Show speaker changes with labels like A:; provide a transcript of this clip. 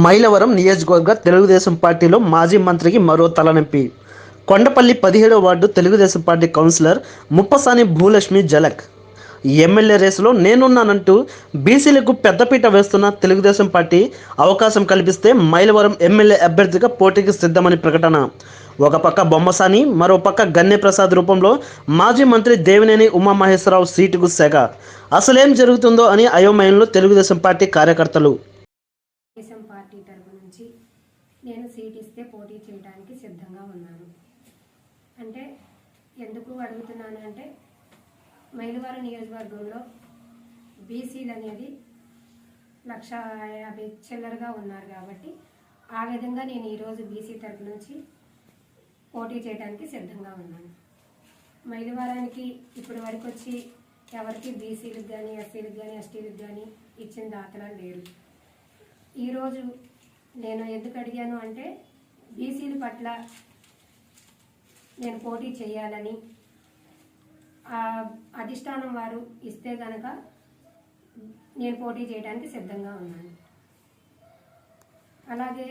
A: మైలవరం నియోజకవర్గ తెలుగుదేశం పార్టీలో మాజీ మంత్రికి మరో తలనొప్పి. కొండపల్లి 17వ ward Telugu Desam party councillor Muppasani Bhulakshmi జలక్ ఎమ్మెల్యే రేసులో నేనున్నానంటూ బీసీలకు పెద్దపీట వేస్తున్న తెలుగుదేశం పార్టీ అవకాశం కల్పిస్తే మైలవరం ఎమ్మెల్యే అభ్యర్థిగా పోటీకి సిద్ధమని ప్రకటన. ఒక పక్క బొమ్మసాని, మరో పక్క గన్నె ప్రసాద్ రూపంలో మాజీ మంత్రి దేవినేని ఉమామహేశ్వరరావు సీటుకు సెగ. అసలేం జరుగుతుందో అని అయోమయంలో తెలుగుదేశం పార్టీ కార్యకర్తలు.
B: తెలుగుదేశం పార్టీ తరపు నుంచి నేను సీట్ ఇస్తే పోటీ చేయడానికి సిద్ధంగా ఉన్నాను. అంటే ఎందుకు అడుగుతున్నాను అంటే, మైలవరం నియోజకవర్గంలో బీసీలు అనేది 150,000 చిల్లరగా ఉన్నారు కాబట్టి ఆ విధంగా నేను ఈరోజు బీసీ తరపు నుంచి పోటీ చేయడానికి సిద్ధంగా ఉన్నాను. మైలవరానికి ఇప్పటి వరకు వచ్చి ఎవరికి బీసీలకు కానీ, ఎస్సీలకు కానీ, ఎస్టీలకు కానీ ఇచ్చిన దాతలు లేరు. ఈరోజు నేను ఎందుకు అడిగాను అంటే, బీసీల పట్ల నేను పోటీ చేయాలని అధిష్టానం వారు ఇస్తే గనక నేను పోటీ చేయడానికి సిద్ధంగా ఉన్నాను. అలాగే